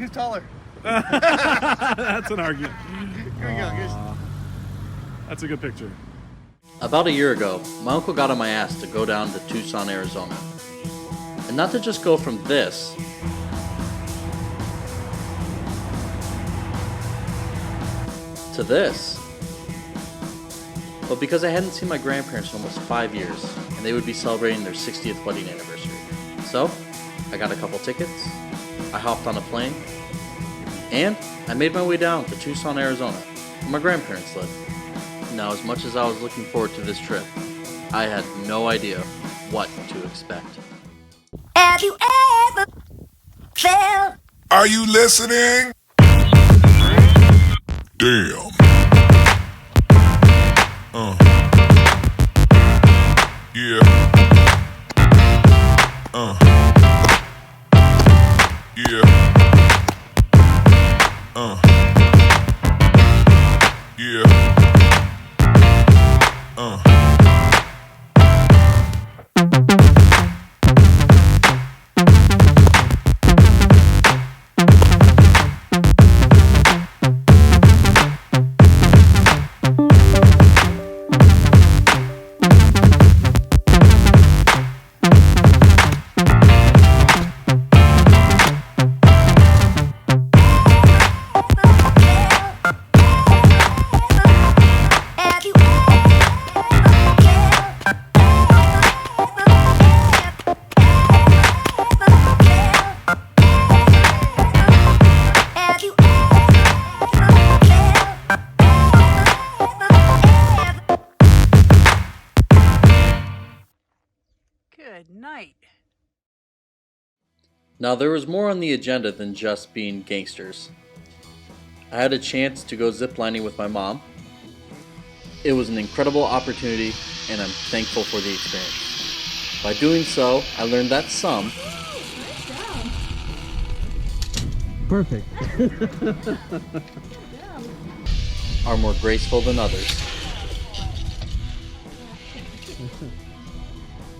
Who's taller? That's an argument. Here we go. That's a good picture. About a year ago, my uncle got on my ass to go down to Tucson, Arizona. And not to just go from this to this, but because I hadn't seen my grandparents in almost 5 years, and they would be celebrating their 60th wedding anniversary. So, I got a couple tickets, I hopped on a plane, and I made my way down to Tucson, Arizona, where my grandparents live. Now, as much as I was looking forward to this trip, I had no idea what to expect. Have you ever felt? Are you listening? Damn. Yeah. Yeah. Yeah. Good night. Now, there was more on the agenda than just being gangsters. I had a chance to go ziplining with my mom. It was an incredible opportunity, and I'm thankful for the experience. By doing so, I learned that some Perfect. are more graceful than others.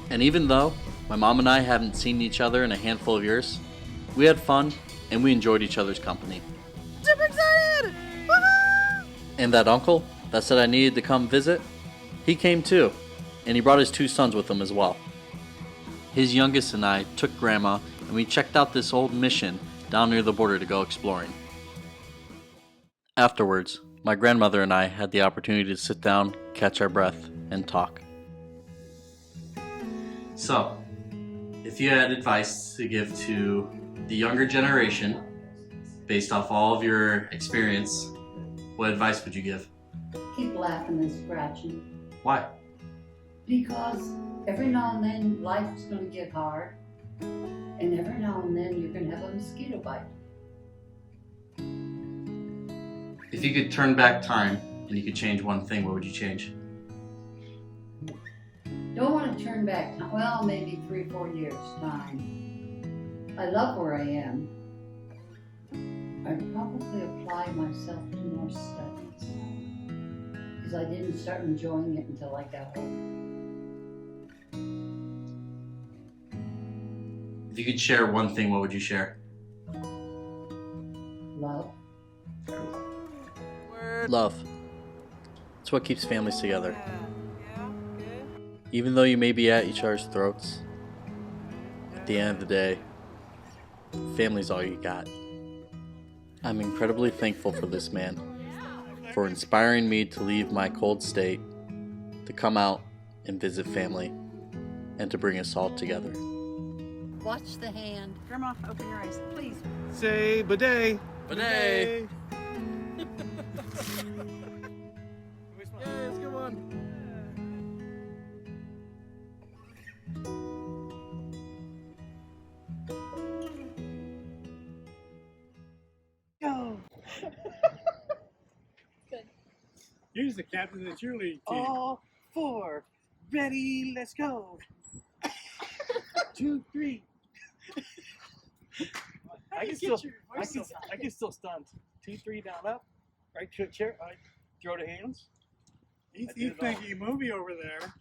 And even though my mom and I haven't seen each other in a handful of years, we had fun and we enjoyed each other's company. Super excited! Woohoo! And that uncle that said I needed to come visit, he came too, and he brought his 2 sons with him as well. His youngest and I took Grandma and we checked out this old mission down near the border to go exploring. Afterwards, my grandmother and I had the opportunity to sit down, catch our breath, and talk. So, if you had advice to give to the younger generation, based off all of your experience, what advice would you give? Keep laughing and scratching. Why? Because every now and then life's going to get hard. And every now and then you're going to have a mosquito bite. If you could turn back time and you could change one thing, what would you change? Don't want to turn back time. Well, maybe 3-4 years time. I love where I am. I'd probably apply myself to more studies. Because I didn't start enjoying it until I got home. If you could share one thing, what would you share? Love. Love. It's what keeps families together. Even though you may be at each other's throats, at the end of the day, family's all you got. I'm incredibly thankful for this man, for inspiring me to leave my cold state, to come out and visit family, and to bring us all together. Watch the hand. Grandma, open your eyes, please. Say bidet. Bidet! Yeah, it's a good one. Go. Here's the captain of the cheerleading team. All 4. Ready, let's go. 2, 3. I can still stunt. 2, 3 down up. Right chair. Throw the hands. He's thinking movie over there.